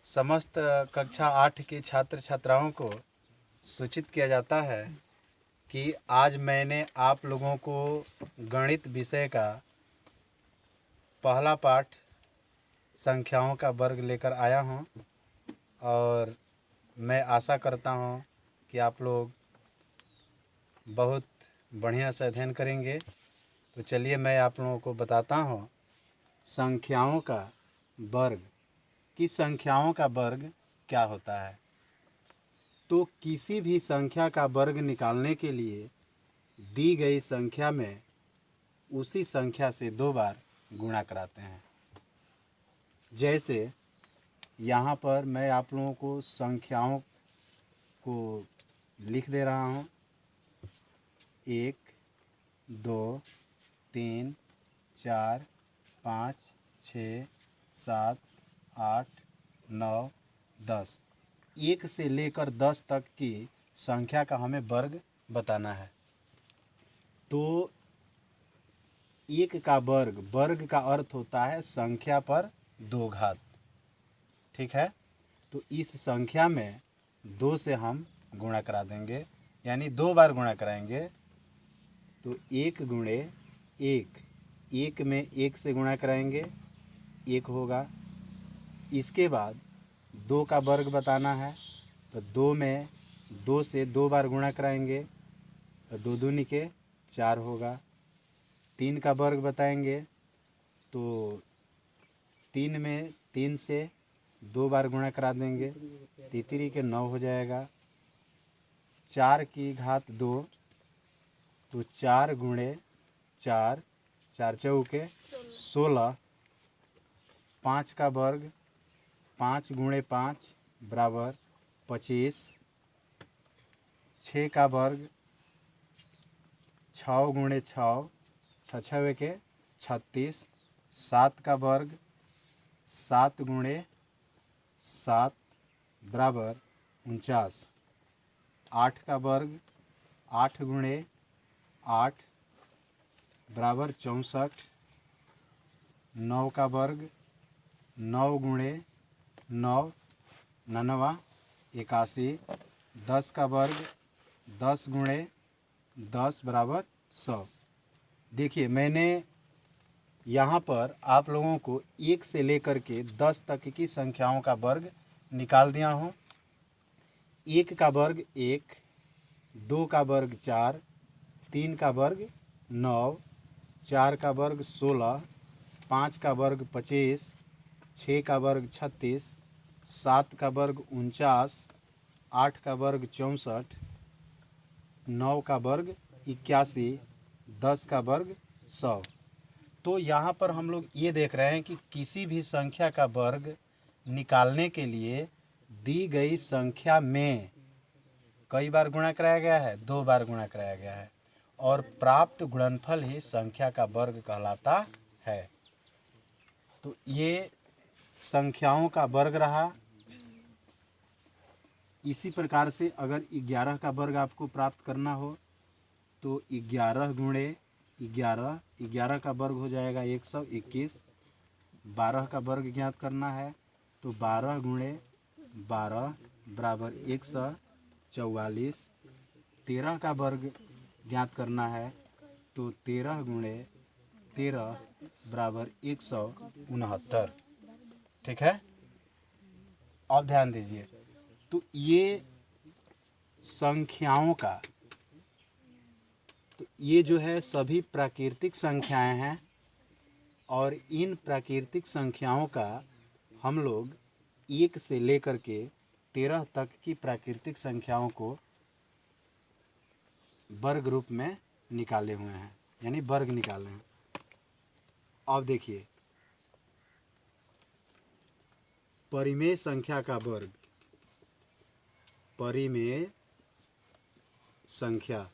समस्त कक्षा 8 के छात्र छात्राओं को सूचित किया जाता है कि आज मैंने आप लोगों को गणित विषय का पहला पाठ संख्याओं का वर्ग लेकर आया हूं और मैं आशा करता हूं कि आप लोग बहुत बढ़िया से अध्ययन करेंगे। तो चलिए मैं आप लोगों को बताता हूं संख्याओं का वर्ग कि संख्याओं का वर्ग क्या होता है। तो किसी भी संख्या का वर्ग निकालने के लिए दी गई संख्या में उसी संख्या से 2 बार गुणा कराते हैं। जैसे यहाँ पर मैं आप लोगों को संख्याओं को लिख दे रहा हूँ 1 2 3 4 5 6 7 8 9 10। 1 से लेकर 10 तक की संख्या का हमें वर्ग बताना है। तो 1 का वर्ग का अर्थ होता है संख्या पर 2 घात। ठीक है, तो इस संख्या में 2 से हम गुणा करा देंगे, यानी 2 बार गुणा कराएंगे। तो 1 गुणे 1, 1 में 1 से गुणा कराएंगे 1 होगा। इसके बाद 2 का वर्ग बताना है, तो 2 में 2 से 2 बार गुणा कराएंगे तो 2 दूनी के 4 होगा। 3 का वर्ग बताएंगे तो 3 में 3 से 2 बार गुणा करा देंगे, तितरी के 9 हो जाएगा। 4 की घात 2, तो 4 गुणे 4, 4 चौके 16। 5 का वर्ग 5 गुणे 5 बराबर 25। 6 का वर्ग 6 गुणे 6, 6 छवे के 36। 7 का वर्ग 7 गुणे 7 बराबर 49। 8 का वर्ग 8 गुणे 8 बराबर 64। 9 का वर्ग 9 गुणे 9 99 81। 10 का वर्ग 10 गुणे 10 बराबर 100। देखिए मैंने यहाँ पर आप लोगों को 1 से लेकर के 10 तक की संख्याओं का वर्ग निकाल दिया हूँ। 1 का वर्ग 1, 2 का वर्ग 4, 3 का वर्ग 9, 4 का वर्ग 16, 5 का वर्ग 25, 6 का वर्ग 36, 7 का वर्ग 49, 8 का वर्ग 64, 9 का वर्ग 81, 10 का वर्ग 100। तो यहाँ पर हम लोग ये देख रहे हैं कि किसी भी संख्या का वर्ग निकालने के लिए दी गई संख्या में कई बार गुणा कराया गया है, 2 बार गुणा कराया गया है और प्राप्त गुणनफल ही संख्या का वर्ग कहलाता है। तो ये संख्याओं का वर्ग रहा। इसी प्रकार से अगर 11 का वर्ग आपको प्राप्त करना हो तो 11 गुणे 11, 11 का वर्ग हो जाएगा 121। 12 का वर्ग ज्ञात करना है तो 12 गुणे 12 बराबर 144। 13 का वर्ग ज्ञात करना है तो 13 गुणे 13 बराबर 169। ठीक है, अब ध्यान दीजिए। तो ये संख्याओं का, तो ये जो है सभी प्राकृतिक संख्याएं हैं और इन प्राकृतिक संख्याओं का हम लोग 1 से लेकर के 13 तक की प्राकृतिक संख्याओं को वर्ग रूप में निकाले हुए हैं, यानी वर्ग निकाले हैं। अब देखिए परिमेय संख्या का वर्ग, परिमेय संख्या,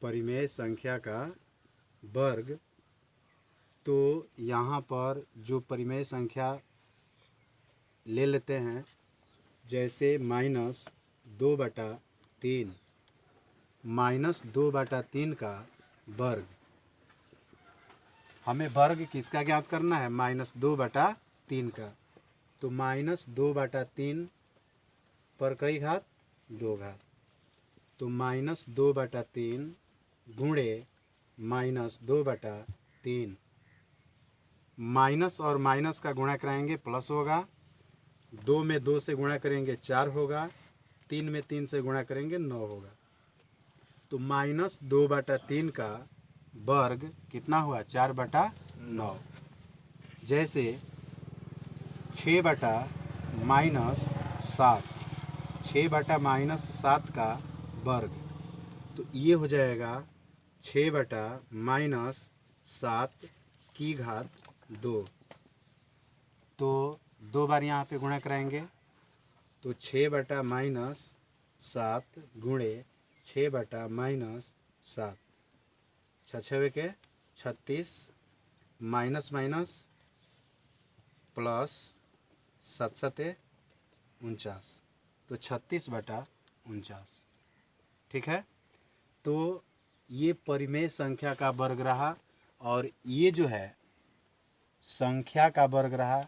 परिमेय संख्या का वर्ग। तो यहाँ पर जो परिमेय संख्या ले लेते हैं, जैसे -2/3, -2/3 का वर्ग हमें वर्ग किसका ज्ञात करना है? -2/3 का। तो -2/3 पर कई घात? 2 घात। तो -2/3 गुणे -2/3, माइनस और माइनस का गुणा कराएंगे प्लस होगा, 2 में 2 से गुणा करेंगे 4 होगा, 3 में 3 से गुणा करेंगे 9 होगा। तो -2/3 का वर्ग कितना हुआ? 4/9। जैसे 6/-7, 6/-7 का वर्ग, तो ये हो जाएगा 6/-7 की घात 2। तो 2 बार यहाँ पे गुणा कराएंगे, तो 6/-7 गुणे 6/-7, 6 के 36, माइनस माइनस प्लस 7 49, तो 36/49। ठीक है। तो ये परिमेय संख्या का वर्ग रहा, और ये जो है संख्या का वर्ग रहा।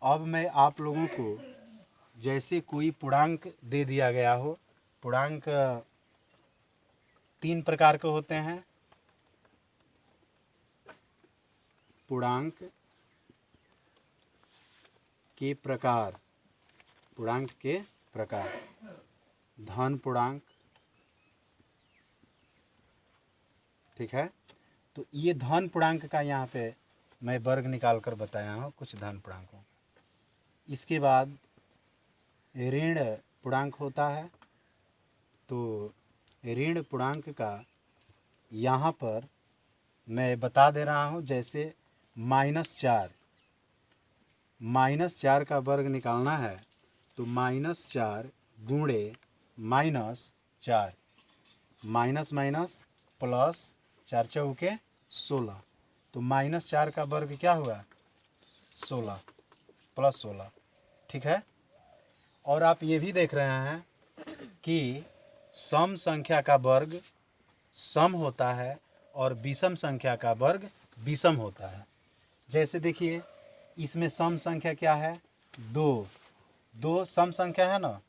अब मैं आप लोगों को, जैसे कोई पूर्णांक दे दिया गया हो, पूर्णांक 3 प्रकार के होते हैं। पूर्णांक के प्रकार, पूर्णांक के प्रकार, धन पूर्णांक, ठीक है। तो ये धन पूर्णांक का यहाँ पे मैं वर्ग निकाल कर बताया हूँ, कुछ धन पूर्णांकों। इसके बाद ऋण पूर्णांक होता है। तो ऋण पूर्णांक का यहाँ पर मैं बता दे रहा हूँ। जैसे -4, -4 का वर्ग निकालना है, तो -4 गुणे -4, माइनस माइनस प्लस 4 चौके 16, तो -4 का वर्ग क्या हुआ? 16 + 16। ठीक है। और आप ये भी देख रहे हैं कि सम संख्या का वर्ग सम होता है और विषम संख्या का वर्ग विषम होता है। जैसे देखिए, इसमें सम संख्या क्या है? 2। 2 सम संख्या है ना,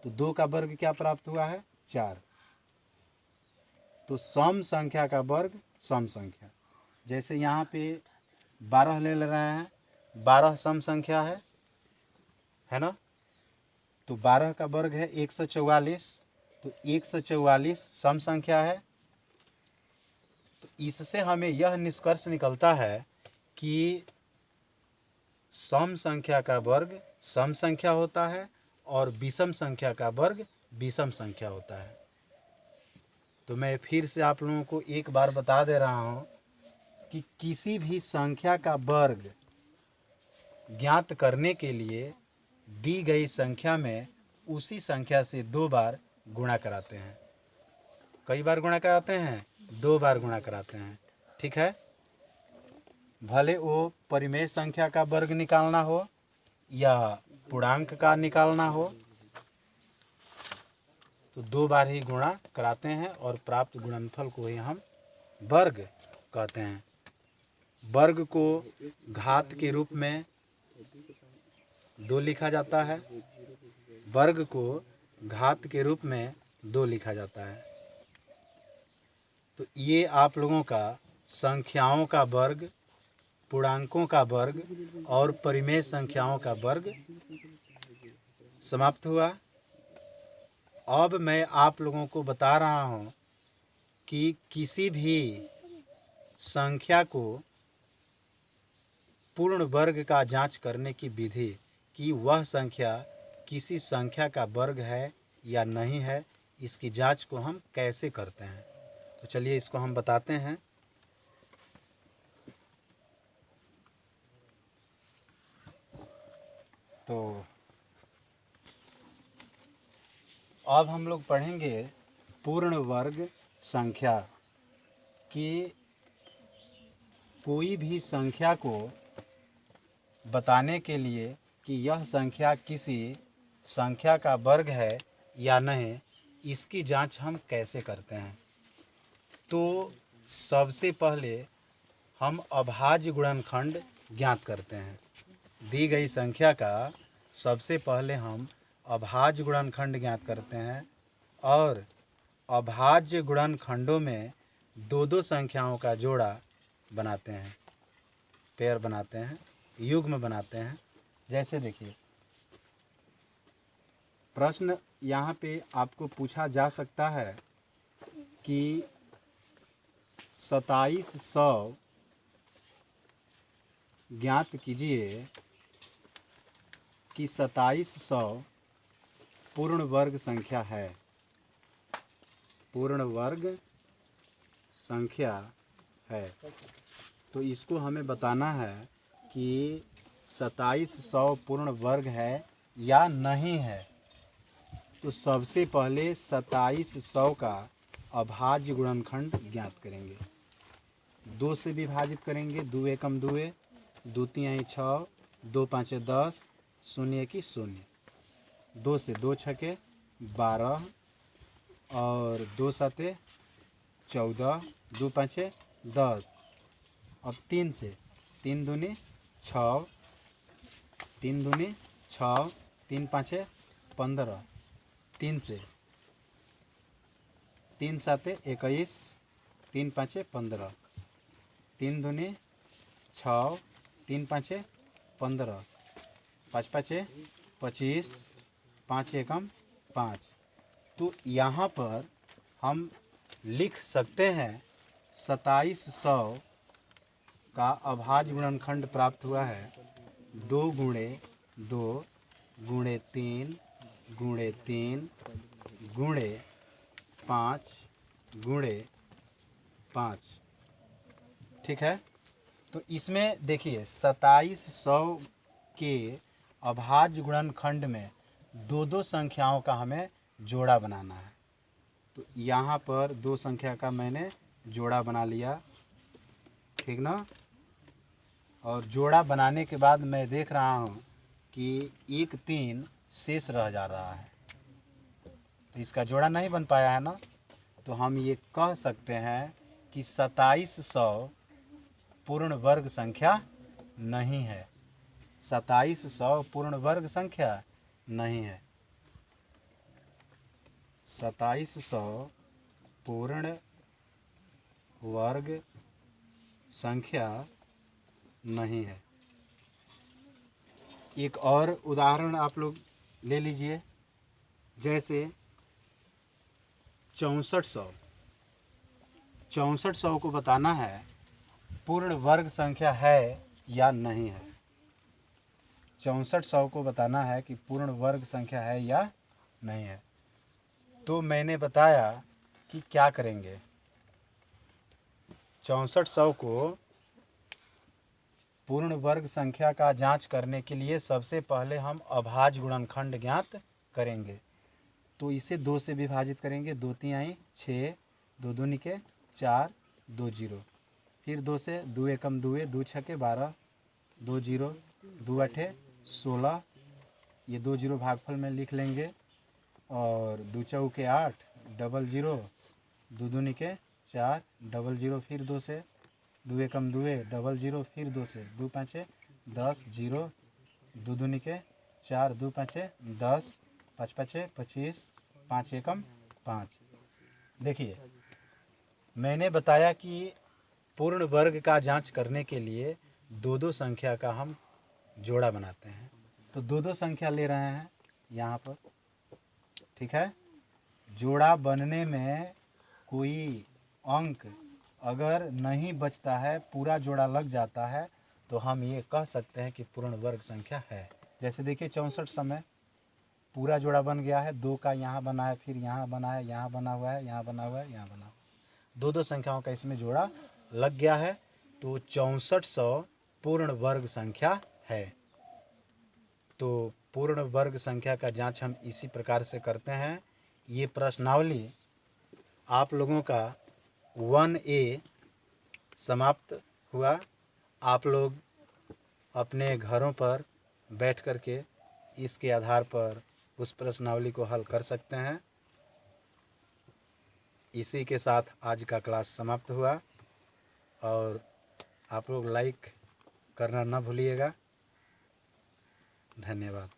तो 2 का वर्ग क्या प्राप्त हुआ है? 4। तो सम संख्या का वर्ग सम संख्या। जैसे यहाँ पे 12 ले रहे हैं, 12 सम संख्या है ना। तो 12 का वर्ग है 144, तो 144 सम संख्या है। तो इससे हमें यह निष्कर्ष निकलता है कि सम संख्या का वर्ग सम संख्या होता है और विषम संख्या का वर्ग विषम संख्या होता है। तो मैं फिर से आप लोगों को एक बार बता दे रहा हूँ कि किसी भी संख्या का वर्ग ज्ञात करने के लिए दी गई संख्या में उसी संख्या से 2 बार गुणा कराते हैं। कई बार गुणा कराते हैं? 2 बार गुणा कराते हैं। ठीक है। भले वो परिमेय संख्या का वर्ग निकालना हो या पूर्णांक का निकालना हो, तो 2 बार ही गुणा कराते हैं और प्राप्त गुणनफल को ही हम वर्ग कहते हैं। वर्ग को घात के रूप में 2 लिखा जाता है, वर्ग को घात के रूप में 2 लिखा जाता है। तो ये आप लोगों का संख्याओं का वर्ग, पूर्णांकों का वर्ग और परिमेय संख्याओं का वर्ग समाप्त हुआ। अब मैं आप लोगों को बता रहा हूँ कि किसी भी संख्या को पूर्ण वर्ग का जांच करने की विधि, कि वह संख्या किसी संख्या का वर्ग है या नहीं है, इसकी जांच को हम कैसे करते हैं। तो चलिए इसको हम बताते हैं। तो अब हम लोग पढ़ेंगे पूर्ण वर्ग संख्या, कि कोई भी संख्या को बताने के लिए कि यह संख्या किसी संख्या का वर्ग है या नहीं, इसकी जांच हम कैसे करते हैं। तो सबसे पहले हम अभाज्य गुणनखंड ज्ञात करते हैं। दी गई संख्या का सबसे पहले हम अभाज्य गुणनखंड ज्ञात करते हैं और अभाज्य गुणनखंडों में दो दो संख्याओं का जोड़ा बनाते हैं, पेयर बनाते हैं, युग्म बनाते हैं। जैसे देखिए, प्रश्न यहाँ पे आपको पूछा जा सकता है कि 2700 ज्ञात कीजिए कि 2700 पूर्ण वर्ग संख्या है। पूर्ण वर्ग संख्या है, तो इसको हमें बताना है कि 2700 पूर्ण वर्ग है या नहीं है। तो सबसे पहले 2700 का अभाज्य गुणनखंड ज्ञात करेंगे। 2 से विभाजित करेंगे, 2 एकम 2, 2 तिहाई 6, 2 पाँचे 10, 0 की 0। 2 से 2 छके 12 और 2 साते 14, 2 पाँचे 10। अब 3 से 3 दूनी 6, 3 दूनी 6, 3 पाँचे 15। 3 से 3 साते 21, 3 पाँचे 15। 3 दूनी 6, 3 पाँचे 15, 5 पाँचे 25, 5 एकम 5। तो यहाँ पर हम लिख सकते हैं 2700 का अभाज्य गुणनखंड प्राप्त हुआ है 2 गुणे 2 गुणे 3 गुणे 3 गुणे 5 गुणे 5। ठीक है, तो इसमें देखिए 2700 के अभाज्य गुणनखंड में दो दो संख्याओं का हमें जोड़ा बनाना है। तो यहाँ पर 2 संख्या का मैंने जोड़ा बना लिया, ठीक ना। और जोड़ा बनाने के बाद मैं देख रहा हूँ कि 1 3 शेष रह जा रहा है, तो इसका जोड़ा नहीं बन पाया है ना। तो हम ये कह सकते हैं कि 2700 पूर्ण वर्ग संख्या नहीं है। 2700 पूर्ण वर्ग संख्या नहीं है। 2700 पूर्ण वर्ग संख्या नहीं है। एक और उदाहरण आप लोग ले लीजिए, जैसे 6400। 6400 को बताना है पूर्ण वर्ग संख्या है या नहीं है। 6400 को बताना है कि पूर्ण वर्ग संख्या है या नहीं है। तो मैंने बताया कि क्या करेंगे। 6400 को पूर्ण वर्ग संख्या का जांच करने के लिए सबसे पहले हम अभाज्य गुणनखंड ज्ञात करेंगे। तो इसे 2 से विभाजित करेंगे, 2 तिहाई 6, 2 दूनी के 4, 2 जीरो। फिर 2 से 2 एकम 2, 2 छके 12, 2 जीरो, 2 आठे 16। ये 2 जीरो भागफल में लिख लेंगे। और 2 चौके 8, डबल जीरो, 2 दूनी के 4, डबल जीरो। फिर 2 से 2 एकम 2, डबल जीरो। फिर 2 से 2 पाँचे 10, जीरो, 2 दूनी के 4, 2 पाँचे 10, 5 पाँचे 25, 5 एकम 5। देखिए, मैंने बताया कि पूर्ण वर्ग का जांच करने के लिए दो दो संख्या का हम जोड़ा बनाते हैं। तो दो दो संख्या ले रहे हैं यहाँ पर, ठीक है। जोड़ा बनने में कोई अंक अगर नहीं बचता है, पूरा जोड़ा लग जाता है, तो हम ये कह सकते हैं कि पूर्ण वर्ग संख्या है। जैसे देखिए 64 समय पूरा जोड़ा बन गया है, 2 का यहाँ बना है, फिर यहाँ बना है, यहाँ बना हुआ है, यहाँ बना हुआ है, यहाँ बना हुआ है, दो दो संख्याओं का इसमें जोड़ा लग गया है। तो 6400 पूर्ण वर्ग संख्या है। तो पूर्ण वर्ग संख्या का जांच हम इसी प्रकार से करते हैं। ये प्रश्नावली आप लोगों का 1A समाप्त हुआ। आप लोग अपने घरों पर बैठ कर के इसके आधार पर उस प्रश्नावली को हल कर सकते हैं। इसी के साथ आज का क्लास समाप्त हुआ और आप लोग लाइक करना ना भूलिएगा। धन्यवाद।